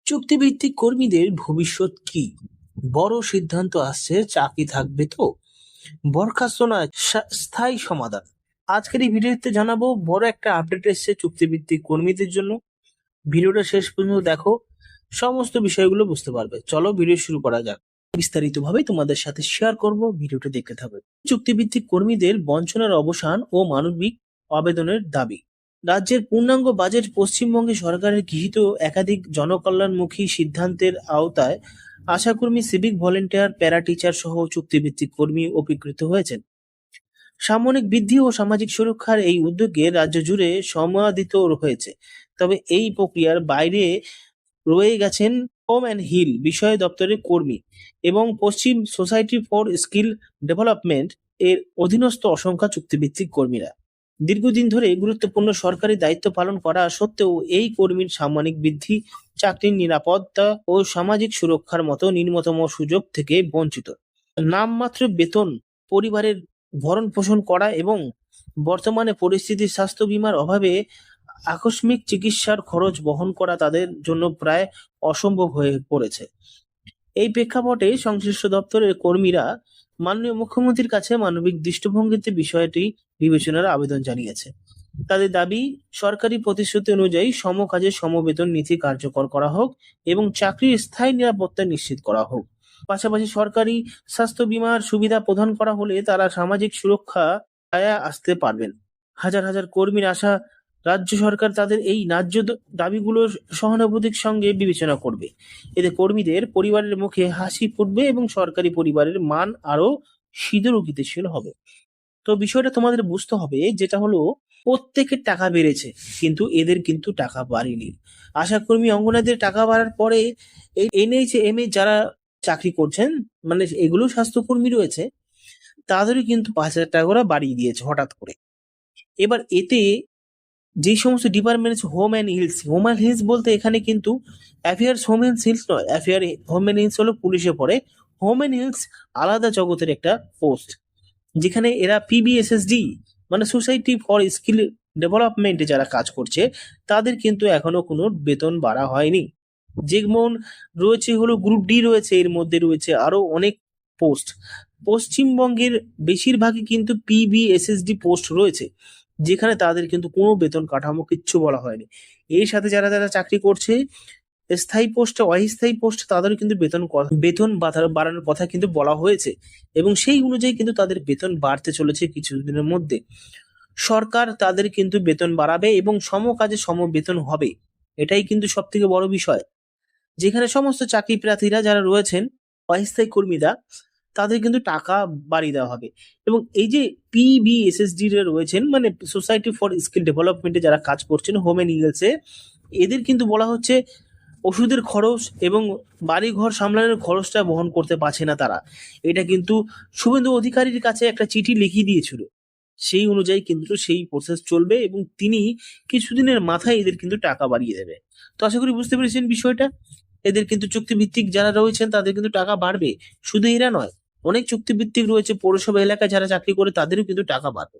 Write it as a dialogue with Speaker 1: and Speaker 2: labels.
Speaker 1: চুক্তিভিত্তিক কর্মীদের ভবিষ্যৎ কি? বড় সিদ্ধান্ত আসছে, চাকরি থাকবে তো? বরখাস্ত নয়, স্থায়ী সমাধান। আজকের এই ভিডিওতে জানাবো বড় একটা আপডেট এসেছে চুক্তিভিত্তিক কর্মীদের জন্য। ভিডিওটা শেষ পর্যন্ত দেখো, সমস্ত বিষয়গুলো বুঝতে পারবে। চলো ভিডিও শুরু করা যাক। বিস্তারিতভাবে তোমাদের সাথে শেয়ার করব, ভিডিওটা দেখতে থাকবে। চুক্তিভিত্তিক কর্মীদের বঞ্চনার অবসান ও মানবিক আবেদনের দাবি। রাজ্যের পূর্ণাঙ্গ বাজেট পশ্চিমবঙ্গে সরকারের গৃহীত একাধিক জনকল্যাণমুখী সিদ্ধান্তের আওতায় আশাকর্মী, সিভিক ভলেন্টিয়ার, প্যারা টিচার সহ চুক্তিভিত্তিক কর্মী উপকৃত হয়েছেন। সামরিক বৃদ্ধি ও সামাজিক সুরক্ষার এই উদ্যোগে রাজ্য জুড়ে সমাদিত হয়েছে। তবে এই প্রক্রিয়ার বাইরে রয়ে গেছেন হোম অ্যান্ড হিল বিষয় দপ্তরের কর্মী এবং পশ্চিম সোসাইটি ফর স্কিল ডেভেলপমেন্ট এর অধীনস্থ অসংখ্য চুক্তিভিত্তিক কর্মীরা। দীর্ঘদিন ধরে গুরুত্বপূর্ণ সরকারি দায়িত্ব পালন করা সত্ত্বেও এই কর্মীর সাময়িক বৃদ্ধি, চাকরির নিরাপত্তা ও সামাজিক সুরক্ষার মতো নিম্নতম সুযোগ থেকে বঞ্চিত। নামমাত্র বেতন, পরিবারের ভরণ পোষণ করা এবং বর্তমানে পরিস্থিতির স্বাস্থ্য বীমার অভাবে আকস্মিক চিকিৎসার খরচ বহন করা তাদের জন্য প্রায় অসম্ভব হয়ে পড়েছে। এই প্রেক্ষাপটে সংশ্লিষ্ট দপ্তরের কর্মীরা মাননীয় মুখ্যমন্ত্রীর কাছে মানবিক দৃষ্টিভঙ্গিতে বিষয়টি বিবেচনার আবেদন জানিয়েছে। তাদের দাবি, সরকারি প্রতিশ্রুতি অনুযায়ী সমকাজে সমবেতন নীতি কার্যকর করা হোক এবং চাকরির স্থায়ী নিরাপত্তা নিশ্চিত করা হোক। পাশাপাশি সরকারি স্বাস্থ্য বীমার সুবিধা প্রদান করা হলে তারা সামাজিক সুরক্ষা আসতে পারবেন। হাজার হাজার কর্মীর আশা, রাজ্য সরকার তাদের এই ন্যায্য দাবিগুলোর সহানুভূতির সঙ্গে বিবেচনা করবে। এতে কর্মীদের পরিবারের মুখে হাসি ফুটবে এবং সরকারি পরিবারের মান আরো সিঁদুর গতিশীল হবে। তো বিষয়টা তোমাদের বুঝতে হবে, যেটা হলো প্রত্যেকের টাকা বেড়েছে কিন্তু এদের কিন্তু টাকা বাড়েনি। আশাকর্মী, অঙ্গনাদের টাকা বাড়ার পরে এই NHM এ যারা চাকরি করছেন, মানে এগুলো স্বাস্থ্যকর্মী রয়েছে, তাদেরও কিন্তু 5,000 টাকা করে বাড়িয়ে দিয়েছে হঠাৎ করে। এবার এতে যে সমস্ত ডিপার্টমেন্ট, হোম অ্যান্ড হিলস বলতে এখানে কিন্তু অ্যাফেয়ার্স হোম অ্যান্ড হিলস নয়, হোম অ্যান্ড হিলস হলো পুলিশে পড়ে। হোম অ্যান্ড হিলস আলাদা জগতের একটা পোস্ট, যেখানে এরা PBSSD মানে সোসাইটি ফর স্কিল ডেভেলপমেন্টে যারা কাজ করছে তাদের কিন্তু এখনো কোনো বেতন বাড়া হয়নি। যেমন রয়েছে হলো গ্রুপ ডি রয়েছে, এর মধ্যে রয়েছে আরো অনেক পোস্ট। পশ্চিমবঙ্গের বেশিরভাগই কিন্তু PBSSD পোস্ট রয়েছে, যেখানে তাদের কিন্তু কোনো বেতন কাঠামো কিচ্ছু বলা হয়নি। এর সাথে যারা যারা চাকরি করছে স্থায়ী পোস্টে, অস্থায়ী পোস্ট, তাদেরও কিন্তু বেতন বাড়ানোর কথা কিন্তু বলা হয়েছে এবং সেই অনুযায়ী কিন্তু তাদের বেতন বাড়তে চলেছে কিছুদিনের মধ্যে। সরকার তাদের কিন্তু বেতন বাড়াবে এবং সমকাজে সম বেতন হবে, এটাই কিন্তু সব থেকে বড় বিষয়। যেখানে সমস্ত চাকরি প্রার্থীরা যারা রয়েছেন, অস্থায়ী কর্মীরা, তাদের কিন্তু টাকা বাড়িয়ে দেওয়া হবে। এবং এই যে PBSSD রয়েছেন, মানে সোসাইটি ফর স্কিল ডেভেলপমেন্টে যারা কাজ করছেন হোম অ্যান্ড হিলসে, এদের কিন্তু বলা হচ্ছে ওষুধের খরচ এবং বাড়ি ঘর সামলানোর খরচটা বহন করতে পারছে না তারা। এটা কিন্তু শুভেন্দু অধিকারীর কাছে একটা চিঠি লিখিয়ে দিয়েছিল, সেই অনুযায়ী কিন্তু সেই প্রসেস চলবে এবং তিনি কিছুদিনের মাথায় এদের কিন্তু টাকা বাড়িয়ে দেবে। তো আশা করি বুঝতে পেরেছেন বিষয়টা। এদের কিন্তু চুক্তিভিত্তিক যারা রয়েছেন তাদের কিন্তু টাকা বাড়বে, শুধু এরা নয়, অনেক চুক্তিভিত্তিক রয়েছে পৌরসভা এলাকায় যারা চাকরি করে তাদেরও কিন্তু টাকা বাড়বে।